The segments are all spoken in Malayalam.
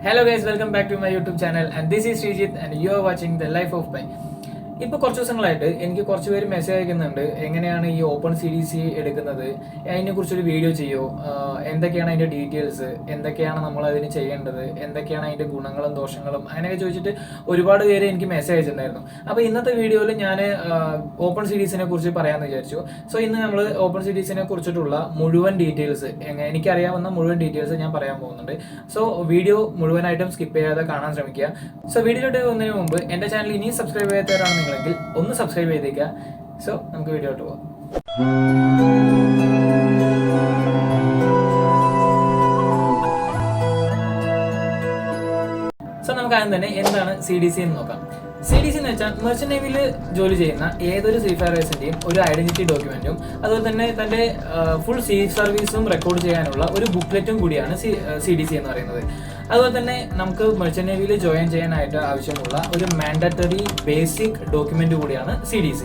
Hello guys, welcome back to my YouTube channel and this is Srijit and you are watching the Life of Pi. ഇപ്പോൾ കുറച്ച് ദിവസങ്ങളായിട്ട് എനിക്ക് കുറച്ച് പേര് മെസ്സേജ് അയക്കുന്നുണ്ട്, എങ്ങനെയാണ് ഈ ഓപ്പൺ CDC എടുക്കുന്നത്, അതിനെക്കുറിച്ചൊരു വീഡിയോ ചെയ്യുമോ, എന്തൊക്കെയാണ് അതിൻ്റെ ഡീറ്റെയിൽസ്, എന്തൊക്കെയാണ് നമ്മൾ അതിന് ചെയ്യേണ്ടത്, എന്തൊക്കെയാണ് അതിൻ്റെ ഗുണങ്ങളും ദോഷങ്ങളും, അങ്ങനെയൊക്കെ ചോദിച്ചിട്ട് ഒരുപാട് പേര് എനിക്ക് മെസ്സേജ് അയച്ചിട്ടുണ്ടായിരുന്നു. അപ്പോൾ ഇന്നത്തെ വീഡിയോയിൽ ഞാൻ ഓപ്പൺ CDCനെ കുറിച്ച് പറയാമെന്ന് വിചാരിച്ചു. സോ ഇന്ന് നമ്മൾ ഓപ്പൺ CDCനെ കുറിച്ചിട്ടുള്ള മുഴുവൻ ഡീറ്റെയിൽസ്, എനിക്കറിയാവുന്ന മുഴുവൻ ഡീറ്റെയിൽസ് ഞാൻ പറയാൻ പോകുന്നുണ്ട്. സോ വീഡിയോ മുഴുവനായിട്ടും സ്കിപ്പ് ചെയ്യാതെ കാണാൻ ശ്രമിക്കുക. സോ വീഡിയോയിലോട്ട് പോകുന്നതിന് മുമ്പ് എൻ്റെ ചാനൽ ഇനിയും സബ്സ്ക്രൈബ് ചെയ്യാത്തവരാണ് െങ്കിൽ ഒന്ന് സബ്സ്ക്രൈബ് ചെയ്തേക്കുക. സോ നമുക്ക് വീഡിയോട്ട് പോകാം. സോ നമുക്ക് ആദ്യം തന്നെ എന്താണ് CDC എന്ന് നോക്കാം. CDC എന്ന് വെച്ചാൽ മെർച്ചന്റ് നേവിയിൽ ജോലി ചെയ്യുന്ന ഏതൊരു സീഫെയറേഴ്സിന്റെയും ഒരു ഐഡന്റിറ്റി ഡോക്യുമെന്റും അതുപോലെ തന്നെ തന്റെ ഫുൾ സീ സർവീസും റെക്കോർഡ് ചെയ്യാനുള്ള ഒരു ബുക്ക്ലെറ്റും കൂടിയാണ് CDC എന്ന് പറയുന്നത്. അതുപോലെ തന്നെ നമുക്ക് മെർച്ചന്റ് നേവിയിൽ ജോയിൻ ചെയ്യാനായിട്ട് ആവശ്യമുള്ള ഒരു മാൻഡറ്ററി ബേസിക് ഡോക്യുമെന്റ് കൂടിയാണ് CDC.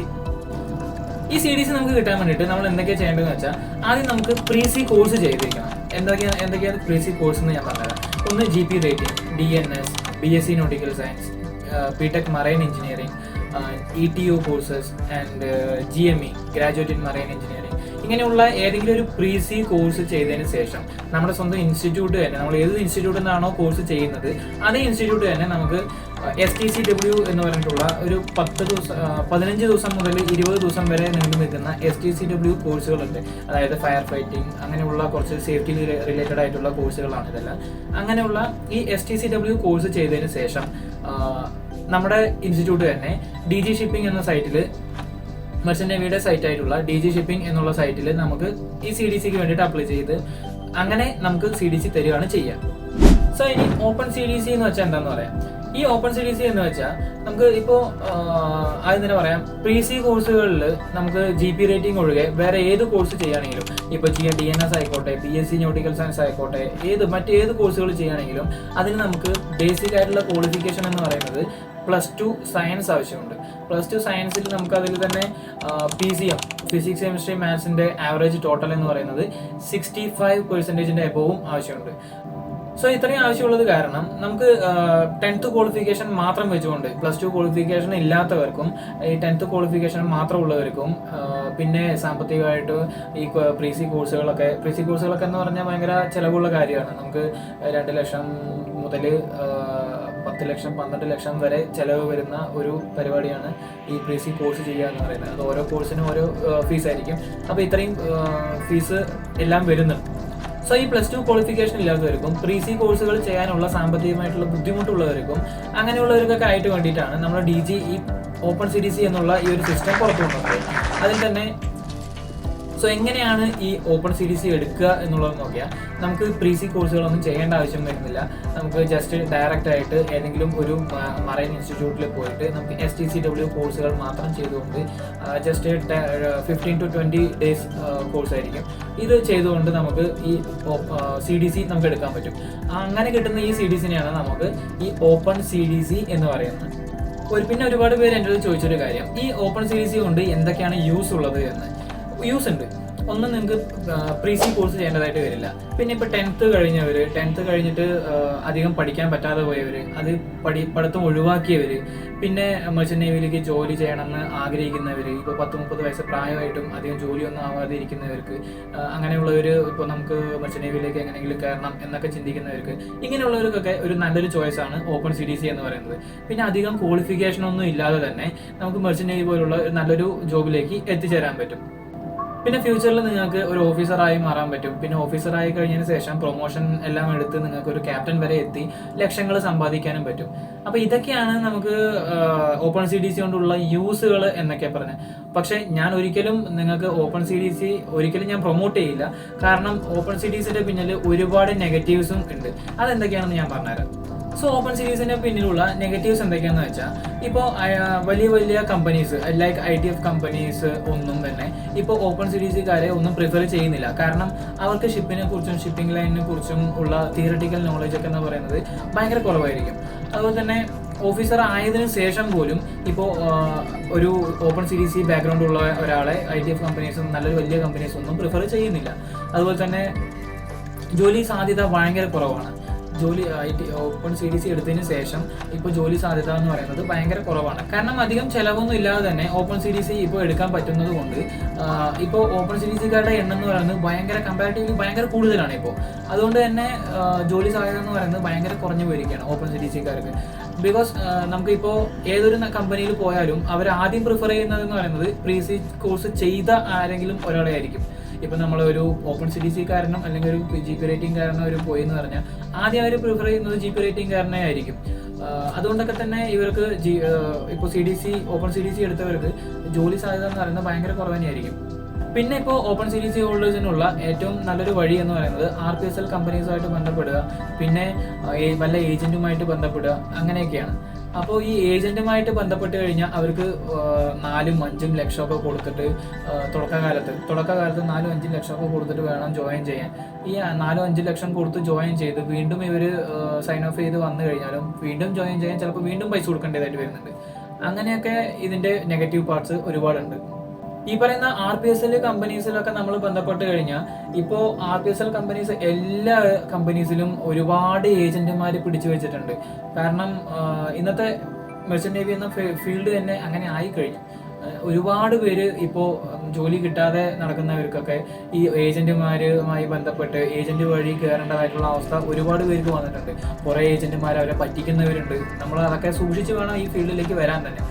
ഈ CDC നമുക്ക് കിട്ടാൻ വേണ്ടിയിട്ട് നമ്മൾ എന്തൊക്കെയാണ് ചെയ്യേണ്ടതെന്ന് വെച്ചാൽ, ആദ്യം നമുക്ക് പ്രീസി കോഴ്സ് ചെയ്തിരിക്കണം. എന്തൊക്കെയാണ് പ്രീസി കോഴ്സ് എന്ന് ഞാൻ പറഞ്ഞുതരാം. ഒന്ന് GP rating, DNS, BSc nautical science, BTech marine engineering, ETO courses and GME graduate in marine engineering. ഇങ്ങനെയുള്ള ഏതെങ്കിലും ഒരു പ്രീസി കോഴ്സ് ചെയ്തതിന് ശേഷം നമ്മുടെ സ്വന്തം ഇൻസ്റ്റിറ്റ്യൂട്ട് തന്നെ, നമ്മൾ ഏത് ഇൻസ്റ്റിറ്റ്യൂട്ടിൽ നിന്നാണോ കോഴ്സ് ചെയ്യുന്നത് അതേ ഇൻസ്റ്റിറ്റ്യൂട്ട് തന്നെ നമുക്ക് STCW എന്ന് പറഞ്ഞിട്ടുള്ള ഒരു 15 ദിവസം മുതൽ 20 ദിവസം വരെ നീണ്ടു നിൽക്കുന്ന STCW കോഴ്സുകളുണ്ട്. അതായത് ഫയർ ഫൈറ്റിംഗ്, അങ്ങനെയുള്ള കുറച്ച് സേഫ്റ്റി റിലേറ്റഡ് ആയിട്ടുള്ള കോഴ്സുകളാണ് ഇതെല്ലാം. അങ്ങനെയുള്ള ഈ STCW കോഴ്സ് ചെയ്തതിന് ശേഷം നമ്മുടെ ഇൻസ്റ്റിറ്റ്യൂട്ട് തന്നെ DG ഷിപ്പിംഗ് എന്ന സൈറ്റിൽ, മെർച്ചന്റ് നേവിയുടെ സൈറ്റ് ആയിട്ടുള്ള DG ഷിപ്പിംഗ് എന്നുള്ള സൈറ്റിൽ നമുക്ക് ഈ CDCക്ക് വേണ്ടിയിട്ട് അപ്ലൈ ചെയ്ത് അങ്ങനെ നമുക്ക് CDC തരികയാണ് ചെയ്യുക. സോ ഇനി ഓപ്പൺ CDC എന്ന് വെച്ചാൽ എന്താണെന്ന് പറയാം. ഈ ഓപ്പൺ CDC എന്ന് വെച്ചാൽ നമുക്ക് ഇപ്പോൾ ആദ്യം തന്നെ പറയാം, പ്രീസി കോഴ്സുകളിൽ നമുക്ക് GP റേറ്റിംഗ് ഒഴികെ വേറെ ഏത് കോഴ്സ് ചെയ്യുകയാണെങ്കിലും, ഇപ്പോൾ DNS ആയിക്കോട്ടെ, BSc നോട്ടിക്കൽ സയൻസ് ആയിക്കോട്ടെ, മറ്റേത് കോഴ്സുകൾ ചെയ്യുകയാണെങ്കിലും അതിന് നമുക്ക് ബേസിക് ആയിട്ടുള്ള ക്വാളിഫിക്കേഷൻ എന്ന് പറയുന്നത് +2 സയൻസ് ആവശ്യമുണ്ട്. +2 സയൻസിൽ നമുക്ക് അതിൽ തന്നെ PCM, ഫിസിക്സ് കെമിസ്ട്രി മാത്സിന്റെ ആവറേജ് ടോട്ടൽ എന്ന് പറയുന്നത് 65% എബോവും ആവശ്യമുണ്ട്. സോ ഇത്രയും ആവശ്യമുള്ളത് കാരണം നമുക്ക് 10th ക്വാളിഫിക്കേഷൻ മാത്രം വെച്ചുകൊണ്ട്, +2 ക്വാളിഫിക്കേഷൻ ഇല്ലാത്തവർക്കും ഈ 10th ക്വാളിഫിക്കേഷൻ മാത്രമുള്ളവർക്കും പിന്നെ സാമ്പത്തികമായിട്ട് ഈ പ്രീസി കോഴ്സുകളൊക്കെ എന്ന് പറഞ്ഞാൽ ഭയങ്കര ചിലവുള്ള കാര്യമാണ്. നമുക്ക് 2 ലക്ഷം മുതൽ 10 ലക്ഷം 12 ലക്ഷം വരെ ചിലവ് വരുന്ന ഒരു പരിപാടിയാണ് ഈ പ്രീസി കോഴ്സ് ചെയ്യുക എന്ന് പറയുന്നത്. അത് ഓരോ കോഴ്സിനും ഓരോ ഫീസായിരിക്കും. അപ്പോൾ ഇത്രയും ഫീസ് എല്ലാം വരുന്നുണ്ട്. സോ ഈ +2 ക്വാളിഫിക്കേഷൻ ഇല്ലാത്തവർക്കും പ്രീസി കോഴ്സുകൾ ചെയ്യാനുള്ള സാമ്പത്തികമായിട്ടുള്ള ബുദ്ധിമുട്ടുള്ളവർക്കും അങ്ങനെയുള്ളവർക്കൊക്കെ ആയിട്ട് വേണ്ടിയിട്ടാണ് നമ്മൾ DG ഈ ഓപ്പൺ CDC എന്നുള്ള ഈ ഒരു സിസ്റ്റം പുറത്തു കൊണ്ടുവന്നത്. അതിൽ തന്നെ സോ എങ്ങനെയാണ് ഈ ഓപ്പൺ CDC എടുക്കുക എന്നുള്ളത് നോക്കിയാൽ, നമുക്ക് പ്രീസി കോഴ്സുകളൊന്നും ചെയ്യേണ്ട ആവശ്യം വരുന്നില്ല. നമുക്ക് ജസ്റ്റ് ഡയറക്റ്റ് ആയിട്ട് ഏതെങ്കിലും ഒരു മറൈൻ ഇൻസ്റ്റിറ്റ്യൂട്ടിൽ പോയിട്ട് നമുക്ക് STCW കോഴ്സുകൾ മാത്രം ചെയ്തുകൊണ്ട് ജസ്റ്റ് 15 to 20 ഡേയ്സ് കോഴ്സ് ആയിരിക്കും. ഇത് ചെയ്തുകൊണ്ട് നമുക്ക് ഈ CDC നമുക്ക് എടുക്കാൻ പറ്റും. അങ്ങനെ കിട്ടുന്ന ഈ CDCനെയാണ് നമുക്ക് ഈ ഓപ്പൺ CDC എന്ന് പറയുന്നത്. പിന്നെ ഒരുപാട് പേര് എൻ്റെ അടുത്ത് ചോദിച്ചൊരു കാര്യം, ഈ ഓപ്പൺ CDC കൊണ്ട് എന്തൊക്കെയാണ് യൂസ് ഉള്ളത് എന്ന്. യൂസ് ഉണ്ട്. ഒന്നും നിങ്ങൾക്ക് പ്രീസി കോഴ്സ് ചെയ്യേണ്ടതായിട്ട് വരില്ല. പിന്നെ ഇപ്പോൾ 10th കഴിഞ്ഞിട്ട് അധികം പഠിക്കാൻ പറ്റാതെ പോയവർ, അത് പഠിത്തം ഒഴിവാക്കിയവർ, പിന്നെ മെർച്ചന്റ് നേവിയിലേക്ക് ജോലി ചെയ്യണമെന്ന് ആഗ്രഹിക്കുന്നവർ, ഇപ്പോൾ 10-30 വയസ്സ് പ്രായമായിട്ടും അധികം ജോലിയൊന്നും ആവാതെ ഇരിക്കുന്നവർക്ക്, അങ്ങനെയുള്ളവർ, ഇപ്പോൾ നമുക്ക് മെർച്ചന്റ് നേവിയിലേക്ക് എങ്ങനെയെങ്കിലും കയറണം എന്നൊക്കെ ചിന്തിക്കുന്നവർക്ക്, ഇങ്ങനെയുള്ളവർക്കൊക്കെ ഒരു നല്ലൊരു ചോയ്സാണ് ഓപ്പൺ CDC എന്ന് പറയുന്നത്. പിന്നെ അധികം ക്വാളിഫിക്കേഷൻ ഒന്നും ഇല്ലാതെ തന്നെ നമുക്ക് മെർച്ചന്റ് നേവി പോലുള്ള നല്ലൊരു ജോബിലേക്ക് എത്തിച്ചേരാൻ പറ്റും. പിന്നെ ഫ്യൂച്ചറിൽ നിങ്ങൾക്ക് ഒരു ഓഫീസറായി മാറാൻ പറ്റും. പിന്നെ ഓഫീസറായി കഴിഞ്ഞതിന് ശേഷം പ്രൊമോഷൻ എല്ലാം എടുത്ത് നിങ്ങൾക്ക് ഒരു ക്യാപ്റ്റൻ വരെ എത്തി ലക്ഷങ്ങൾ സമ്പാദിക്കാനും പറ്റും. അപ്പോൾ ഇതൊക്കെയാണ് നമുക്ക് ഓപ്പൺ CDC കൊണ്ടുള്ള യൂസുകൾ എന്നൊക്കെ പറഞ്ഞത്. പക്ഷേ ഞാൻ ഒരിക്കലും നിങ്ങൾക്ക് ഓപ്പൺ CDC ഒരിക്കലും ഞാൻ പ്രൊമോട്ട് ചെയ്യില്ല. കാരണം ഓപ്പൺ CDCയുടെ പിന്നിൽ ഒരുപാട് നെഗറ്റീവ്സും ഉണ്ട്. അതെന്തൊക്കെയാണെന്ന് ഞാൻ പറഞ്ഞുതരാം. സോ ഓപ്പൺ CDCന്റെ പിന്നിലുള്ള നെഗറ്റീവ്സ് എന്തൊക്കെയാണെന്ന് വെച്ചാൽ, ഇപ്പോൾ വലിയ കമ്പനീസ് ലൈക്ക് ITF കമ്പനീസ് ഒന്നും തന്നെ ഇപ്പോൾ ഓപ്പൺ CDCക്കാരെ ഒന്നും പ്രിഫർ ചെയ്യുന്നില്ല. കാരണം അവർക്ക് ഷിപ്പിനെ കുറിച്ചും ഷിപ്പിംഗ് ലൈനിനെ കുറിച്ചും ഉള്ള തിയററ്റിക്കൽ നോളജ് ഒക്കെ എന്ന് പറയുന്നത് ഭയങ്കര കുറവായിരിക്കും. അതുപോലെ തന്നെ ഓഫീസർ ആയതിനു ശേഷം പോലും ഇപ്പോൾ ഒരു ഓപ്പൺ CDC ബാക്ക്ഗ്രൗണ്ട് ഉള്ള ഒരാളെ ITF കമ്പനീസും നല്ലൊരു വലിയ കമ്പനീസ് ഒന്നും പ്രിഫർ ചെയ്യുന്നില്ല. അതുപോലെ തന്നെ ജോലി സാധ്യത ഭയങ്കര കുറവാണ്. ജോലി ഓപ്പൺ CDC എടുത്തതിന് ശേഷം ഇപ്പോൾ ജോലി സാധ്യത എന്ന് പറയുന്നത് ഭയങ്കര കുറവാണ്. കാരണം അധികം ചിലവൊന്നും ഇല്ലാതെ തന്നെ ഓപ്പൺ CDC ഇപ്പോൾ എടുക്കാൻ പറ്റുന്നത് കൊണ്ട് ഇപ്പോൾ ഓപ്പൺ CDCക്കാരുടെ എണ്ണം എന്ന് പറയുന്നത് കമ്പാരിറ്റീവ്ലി ഭയങ്കര കൂടുതലാണ് ഇപ്പോൾ. അതുകൊണ്ട് തന്നെ ജോലി സാധ്യത എന്ന് പറയുന്നത് ഭയങ്കര കുറഞ്ഞു പോയിരിക്കുകയാണ് ഓപ്പൺ CDCക്കാർക്ക്. ബിക്കോസ് നമുക്കിപ്പോൾ ഏതൊരു കമ്പനിയിൽ പോയാലും അവർ ആദ്യം പ്രിഫർ ചെയ്യുന്നത് എന്ന് പറയുന്നത് പ്രീസി കോഴ്സ് ചെയ്ത ആരെങ്കിലും ഒരാളെ ആയിരിക്കും. ഇപ്പം നമ്മളൊരു ഓപ്പൺ CDCക്കാരനും അല്ലെങ്കിൽ ഒരു GP റേറ്റിംഗ് കാരനോ ഒരു പോയി എന്ന് പറഞ്ഞാൽ ആദ്യം അവർ പ്രിഫർ ചെയ്യുന്നത് GP റേറ്റിംഗ് കാരനെ ആയിരിക്കും. അതുകൊണ്ടൊക്കെ തന്നെ ഇവർക്ക് ഇപ്പോൾ ഓപ്പൺ CDC എടുത്തവർക്ക് ജോലി സാധ്യത എന്ന് പറയുന്നത് ഭയങ്കര കുറവ് തന്നെയായിരിക്കും. പിന്നെ ഇപ്പോൾ ഓപ്പൺ CDC ഹോൾഡേഴ്സിനുള്ള ഏറ്റവും നല്ലൊരു വഴി എന്ന് പറയുന്നത് RPSL കമ്പനീസുമായിട്ട് ബന്ധപ്പെടുക, പിന്നെ വല്ല ഏജന്റുമായിട്ട് ബന്ധപ്പെടുക, അങ്ങനെയൊക്കെയാണ്. അപ്പോൾ ഈ ഏജന്റുമായിട്ട് ബന്ധപ്പെട്ട് കഴിഞ്ഞാൽ അവർക്ക് 4-5 ലക്ഷമൊക്കെ കൊടുത്തിട്ട് തുടക്കകാലത്ത് 4-5 ലക്ഷമൊക്കെ കൊടുത്തിട്ട് വേണം ജോയിൻ ചെയ്യാൻ. ഈ 4-5 ലക്ഷം കൊടുത്ത് ജോയിൻ ചെയ്ത് വീണ്ടും ഇവർ സൈൻ ഓഫ് ചെയ്ത് വന്നു കഴിഞ്ഞാലും വീണ്ടും ജോയിൻ ചെയ്യാൻ ചിലപ്പോൾ വീണ്ടും പൈസ കൊടുക്കേണ്ടതായിട്ട് വരുന്നുണ്ട്. അങ്ങനെയൊക്കെ ഇതിന്റെ നെഗറ്റീവ് പാർട്സ് ഒരുപാടുണ്ട്. ഈ പറയുന്ന RPSL കമ്പനീസിലൊക്കെ നമ്മൾ ബന്ധപ്പെട്ട് കഴിഞ്ഞാൽ ഇപ്പോൾ RPSL കമ്പനീസ് എല്ലാ കമ്പനീസിലും ഒരുപാട് ഏജന്റുമാർ പിടിച്ചു വെച്ചിട്ടുണ്ട്. കാരണം ഇന്നത്തെ മെർച്ചന്റ് നേവി എന്ന ഫീൽഡ് തന്നെ അങ്ങനെ ആയിക്കഴിഞ്ഞു. ഒരുപാട് പേര് ഇപ്പോൾ ജോലി കിട്ടാതെ നടക്കുന്നവർക്കൊക്കെ ഈ ഏജന്റുമാരുമായി ബന്ധപ്പെട്ട് ഏജന്റ് വഴി കയറേണ്ടതായിട്ടുള്ള അവസ്ഥ ഒരുപാട് പേർക്ക് വന്നിട്ടുണ്ട്. കുറേ ഏജന്റുമാർ അവരെ പറ്റിക്കുന്നവരുണ്ട്. നമ്മൾ അതൊക്കെ സൂക്ഷിച്ച് വേണം ഈ ഫീൽഡിലേക്ക് വരാൻ തന്നെ.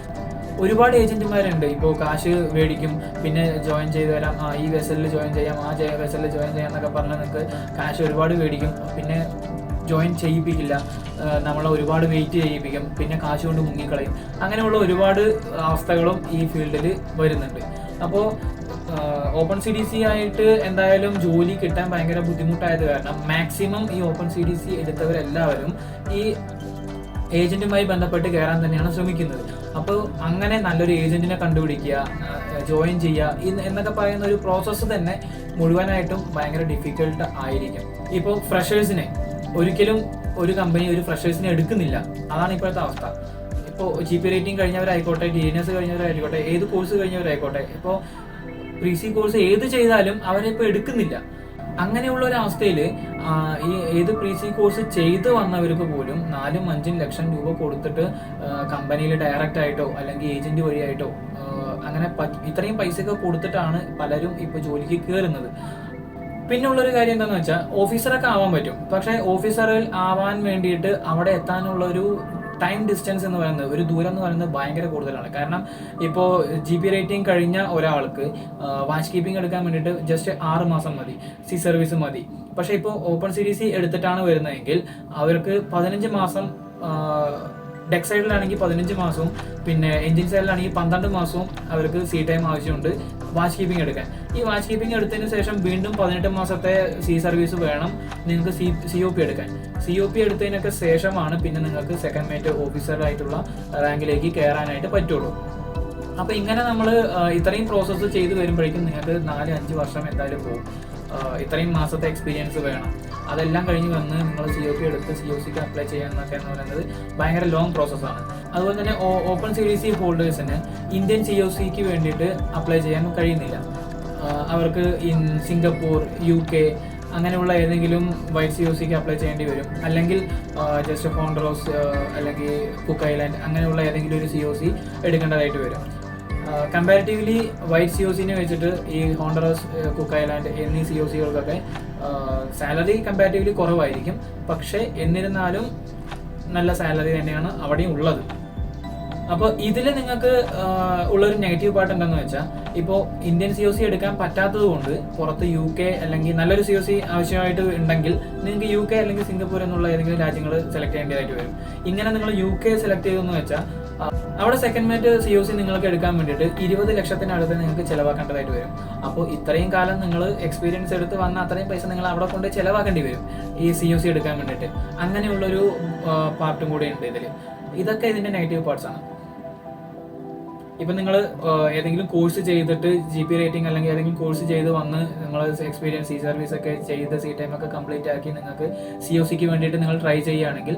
ഒരുപാട് ഏജന്റുമാരുണ്ട്. ഇപ്പോൾ കാശ് മേടിക്കും, പിന്നെ ജോയിൻ ചെയ്ത് തരാം, ഈ വെസലിൽ ജോയിൻ ചെയ്യാം, ആ വെസലിൽ ജോയിൻ ചെയ്യാം എന്നൊക്കെ പറഞ്ഞാൽ നിങ്ങൾക്ക് കാശ് ഒരുപാട് മേടിക്കും, പിന്നെ ജോയിൻ ചെയ്യിപ്പിക്കില്ല, നമ്മളെ ഒരുപാട് വെയിറ്റ് ചെയ്യിപ്പിക്കും, പിന്നെ കാശ് കൊണ്ട് മുങ്ങിക്കളയും. അങ്ങനെയുള്ള ഒരുപാട് അവസ്ഥകളും ഈ ഫീൽഡിൽ വരുന്നുണ്ട്. അപ്പോൾ ഓപ്പൺ CDC ആയിട്ട് എന്തായാലും ജോലി കിട്ടാൻ ഭയങ്കര ബുദ്ധിമുട്ടായത് കാരണം മാക്സിമം ഈ ഓപ്പൺ CDC എടുത്തവരെല്ലാവരും ഈ ഏജന്റുമായി ബന്ധപ്പെട്ട് കയറാൻ തന്നെയാണ് ശ്രമിക്കുന്നത്. അപ്പോൾ അങ്ങനെ നല്ലൊരു ഏജന്റിനെ കണ്ടുപിടിക്കുക, ജോയിൻ ചെയ്യുക എന്നൊക്കെ പറയുന്ന ഒരു പ്രോസസ്സ് തന്നെ മുഴുവനായിട്ടും ഭയങ്കര ഡിഫിക്കൽട്ട് ആയിരിക്കും. ഇപ്പോൾ ഫ്രഷേഴ്സിനെ ഒരിക്കലും ഒരു കമ്പനി ഒരു ഫ്രഷേഴ്സിനെ എടുക്കുന്നില്ല. അതാണ് ഇപ്പോഴത്തെ അവസ്ഥ. ഇപ്പോൾ GP റേറ്റിംഗ് കഴിഞ്ഞവരായിക്കോട്ടെ, DNS കഴിഞ്ഞവരായിക്കോട്ടെ, ഏത് കോഴ്സ് കഴിഞ്ഞവരായിക്കോട്ടെ, ഇപ്പോൾ പ്രീസി കോഴ്സ് ഏത് ചെയ്താലും അവരെ ഇപ്പോൾ എടുക്കുന്നില്ല. അങ്ങനെയുള്ള ഒരു അവസ്ഥയിൽ ഈ ഏത് പ്രീസി കോഴ്സ് ചെയ്ത് വന്നവർക്ക് പോലും 4-5 ലക്ഷം രൂപ കൊടുത്തിട്ട് കമ്പനിയിൽ ഡയറക്റ്റ് ആയിട്ടോ അല്ലെങ്കിൽ ഏജന്റ് വഴിയായിട്ടോ അങ്ങനെ ഇത്രയും പൈസയൊക്കെ കൊടുത്തിട്ടാണ് പലരും ഇപ്പോൾ ജോലിക്ക് കയറുന്നത്. പിന്നെ ഉള്ളൊരു കാര്യം എന്താണെന്ന് വെച്ചാൽ ഓഫീസറൊക്കെ ആവാൻ പറ്റും. പക്ഷേ ഓഫീസറിൽ ആവാൻ വേണ്ടിയിട്ട് അവിടെ എത്താനുള്ള ഒരു ടൈം ഡിസ്റ്റൻസ് എന്ന് പറയുന്നത്, ഒരു ദൂരം എന്ന് പറയുന്നത് ഭയങ്കര കൂടുതലാണ്. കാരണം ഇപ്പോൾ GP റേറ്റിംഗ് കഴിഞ്ഞ ഒരാൾക്ക് വാച്ച് കീപ്പിംഗ് എടുക്കാൻ വേണ്ടിയിട്ട് ജസ്റ്റ് 6 മാസം മതി, സി സർവീസ് മതി. പക്ഷേ ഇപ്പോൾ ഓപ്പൺ CDC എടുത്തിട്ടാണ് വരുന്നതെങ്കിൽ അവർക്ക് 15 മാസം, ഡെക്ക് സൈഡിലാണെങ്കിൽ 15 മാസവും പിന്നെ എഞ്ചിൻ സൈഡിലാണെങ്കിൽ 12 മാസവും അവർക്ക് സി ടൈം ആവശ്യമുണ്ട് വാച്ച് കീപ്പിംഗ് എടുക്കാൻ. ഈ വാച്ച് കീപ്പിംഗ് എടുത്തതിന് ശേഷം വീണ്ടും 18 മാസത്തെ സി സർവീസ് വേണം നിങ്ങൾക്ക് COP എടുക്കാൻ. COP എടുത്തതിനൊക്കെ ശേഷമാണ് പിന്നെ നിങ്ങൾക്ക് സെക്കൻഡ് മേറ്റ് ഓഫീസറായിട്ടുള്ള റാങ്കിലേക്ക് കയറാനായിട്ട് പറ്റുള്ളൂ. അപ്പോൾ ഇങ്ങനെ നമ്മൾ ഇത്രയും പ്രോസസ്സ് ചെയ്ത് വരുമ്പോഴേക്കും നിങ്ങൾക്ക് 4-5 വർഷം എന്തായാലും പോകും. ഇത്രയും മാസത്തെ എക്സ്പീരിയൻസ് വേണം. അതെല്ലാം കഴിഞ്ഞ് വന്ന് നിങ്ങൾ COP എടുത്ത് COCക്ക് അപ്ലൈ ചെയ്യാന്നൊക്കെ എന്ന് പറയുന്നത് ഭയങ്കര ലോങ് പ്രോസസ്സാണ്. അതുപോലെ തന്നെ ഓപ്പൺ CDC ഹോൾഡേഴ്സിന് ഇന്ത്യൻ COCക്ക് വേണ്ടിയിട്ട് അപ്ലൈ ചെയ്യാൻ കഴിയുന്നില്ല. അവർക്ക് സിംഗപ്പൂർ, UK അങ്ങനെയുള്ള ഏതെങ്കിലും വൈറ്റ് COCക്ക് അപ്ലൈ ചെയ്യേണ്ടി വരും. അല്ലെങ്കിൽ ജസ്റ്റ് ഹോണ്ടറോസ് അല്ലെങ്കിൽ കുക്ക് ഐലൻഡ് അങ്ങനെയുള്ള ഏതെങ്കിലും ഒരു COC എടുക്കേണ്ടതായിട്ട് വരും. കമ്പാരിറ്റീവ്ലി വൈറ്റ് COCനെ വെച്ചിട്ട് ഈ ഹോണ്ടറസ്, കുക്ക് ഐലാൻഡ് എന്നീ COCകൾക്കൊക്കെ സാലറി കമ്പാരിറ്റീവ്ലി കുറവായിരിക്കും. പക്ഷേ എന്നിരുന്നാലും നല്ല സാലറി തന്നെയാണ് അവിടെയും ഉള്ളത്. അപ്പോൾ ഇതിൽ നിങ്ങൾക്ക് ഉള്ളൊരു നെഗറ്റീവ് പാർട്ട് എന്താണെന്ന് വെച്ചാൽ, ഇപ്പോൾ ഇന്ത്യൻ COC എടുക്കാൻ പറ്റാത്തത് കൊണ്ട് പുറത്ത് UK അല്ലെങ്കിൽ നല്ലൊരു COC ആവശ്യമായിട്ട് ഉണ്ടെങ്കിൽ നിങ്ങൾക്ക് UK അല്ലെങ്കിൽ സിംഗപ്പൂർ എന്നുള്ള ഏതെങ്കിലും രാജ്യങ്ങൾ സെലക്ട് ചെയ്യേണ്ടതായിട്ട് വരും. ഇങ്ങനെ നിങ്ങൾ UK സെലക്ട് ചെയ്തെന്ന് വെച്ചാൽ അവിടെ സെക്കൻഡ് മേറ്റ് COC നിങ്ങൾക്ക് എടുക്കാൻ വേണ്ടിയിട്ട് 20 ലക്ഷത്തിനടുത്ത് നിങ്ങൾക്ക് ചിലവാക്കേണ്ടതായിട്ട് വരും. അപ്പോൾ ഇത്രയും കാലം നിങ്ങൾ എക്സ്പീരിയൻസ് എടുത്ത് വന്ന അത്രയും പൈസ നിങ്ങൾ അവിടെ കൊണ്ട് ചിലവാക്കേണ്ടി വരും ഈ COC എടുക്കാൻ വേണ്ടിയിട്ട്. അങ്ങനെയുള്ളൊരു പാർട്ടും കൂടെ ഉണ്ട് ഇതിൽ. ഇതൊക്കെ ഇതിന്റെ നെഗറ്റീവ് പാർട്സ് ആണ്. ഇപ്പം നിങ്ങൾ ഏതെങ്കിലും കോഴ്സ് ചെയ്തിട്ട് GP റേറ്റിംഗ് അല്ലെങ്കിൽ ഏതെങ്കിലും കോഴ്സ് ചെയ്ത് വന്ന് നിങ്ങൾ എക്സ്പീരിയൻസ് സി സർവീസ് ഒക്കെ ചെയ്ത് സി ടൈം ഒക്കെ കംപ്ലീറ്റ് ആക്കി നിങ്ങൾക്ക് COCക്ക് വേണ്ടിയിട്ട് നിങ്ങൾ ട്രൈ ചെയ്യുകയാണെങ്കിൽ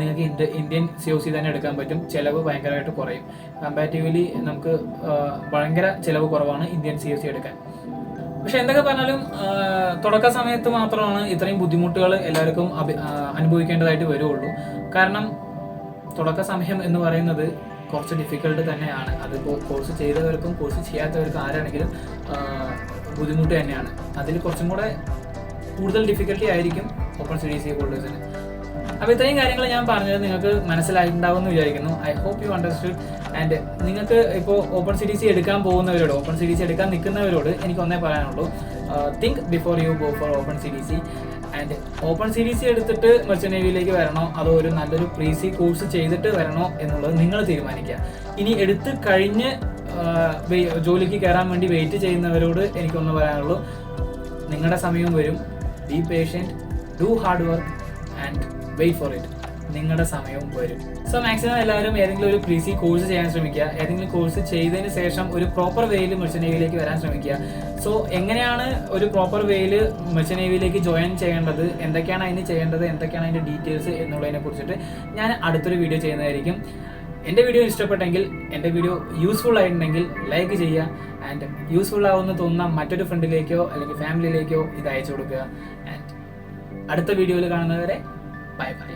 നിങ്ങൾക്ക് ഇന്ത്യൻ COC തന്നെ എടുക്കാൻ പറ്റും. ചിലവ് ഭയങ്കരമായിട്ട് കുറയും. കമ്പാരിറ്റീവ്ലി നമുക്ക് ഭയങ്കര ചിലവ് കുറവാണ് ഇന്ത്യൻ COC എടുക്കാൻ. പക്ഷെ എന്തൊക്കെ പറഞ്ഞാലും തുടക്ക സമയത്ത് മാത്രമാണ് ഇത്രയും ബുദ്ധിമുട്ടുകൾ എല്ലാവർക്കും അനുഭവിക്കേണ്ടതായിട്ട് വരുള്ളൂ. കാരണം തുടക്ക സമയം എന്ന് പറയുന്നത് കുറച്ച് ഡിഫിക്കൽട്ട് തന്നെയാണ്. അതിപ്പോൾ കോഴ്സ് ചെയ്തവർക്കും കോഴ്സ് ചെയ്യാത്തവർക്കും ആരാണെങ്കിലും ബുദ്ധിമുട്ട് തന്നെയാണ്. അതിൽ കുറച്ചും കൂടെ കൂടുതൽ ഡിഫിക്കൽട്ടി ആയിരിക്കും ഓപ്പൺ CDC ഹോൾഡേഴ്സിന്. അപ്പോൾ ഇത്രയും കാര്യങ്ങൾ ഞാൻ പറഞ്ഞത് നിങ്ങൾക്ക് മനസ്സിലായിട്ടുണ്ടാവും എന്ന് വിചാരിക്കുന്നു. I hope you understood. And നിങ്ങൾക്ക് ഇപ്പോൾ ഓപ്പൺ CDC എടുക്കാൻ പോകുന്നവരോട്, ഓപ്പൺ CDC എടുക്കാൻ നിൽക്കുന്നവരോട് എനിക്കൊന്നേ പറയാനുള്ളൂ, think before you go for open CDC. And open CDC എടുത്തിട്ട് മെർച്ചന്റ് നേവിയിലേക്ക് വരണോ അതോ ഒരു നല്ലൊരു പ്രീസി കോഴ്സ് ചെയ്തിട്ട് വരണോ എന്നുള്ളത് നിങ്ങൾ തീരുമാനിക്കുക. ഇനി എടുത്ത് കഴിഞ്ഞ് ജോലിക്ക് കയറാൻ വേണ്ടി വെയിറ്റ് ചെയ്യുന്നവരോട് എനിക്കൊന്ന് പറയാനുള്ളൂ, നിങ്ങളുടെ സമയം വരും. Be patient, do hard work and wait for it. നിങ്ങളുടെ സമയവും വരും. സോ മാക്സിമം എല്ലാവരും ഏതെങ്കിലും ഒരു പ്രീസി കോഴ്സ് ചെയ്യാൻ ശ്രമിക്കുക. ഏതെങ്കിലും കോഴ്സ് ചെയ്തതിന് ശേഷം ഒരു പ്രോപ്പർ വേയിൽ മെർച്ചന്റ് നേവിയിലേക്ക് വരാൻ ശ്രമിക്കുക. സോ എങ്ങനെയാണ് ഒരു പ്രോപ്പർ വേയിൽ മെർച്ചന്റ് നേവിയിലേക്ക് ജോയിൻ ചെയ്യേണ്ടത്, എന്തൊക്കെയാണ് അതിന് ചെയ്യേണ്ടത്, എന്തൊക്കെയാണ് അതിൻ്റെ ഡീറ്റെയിൽസ് എന്നുള്ളതിനെ കുറിച്ചിട്ട് ഞാൻ അടുത്തൊരു വീഡിയോ ചെയ്യുന്നതായിരിക്കും. എൻ്റെ വീഡിയോ ഇഷ്ടപ്പെട്ടെങ്കിൽ, എൻ്റെ വീഡിയോ യൂസ്ഫുൾ ആയിട്ടുണ്ടെങ്കിൽ ലൈക്ക് ചെയ്യുക. ആൻഡ് യൂസ്ഫുൾ ആവുമെന്ന് തോന്നുന്ന മറ്റൊരു ഫ്രണ്ടിലേക്കോ അല്ലെങ്കിൽ ഫാമിലിയിലേക്കോ ഇത് അയച്ചു കൊടുക്കുക. ആൻഡ് അടുത്ത വീഡിയോയിൽ കാണുന്നവരെ ബൈ ബൈ.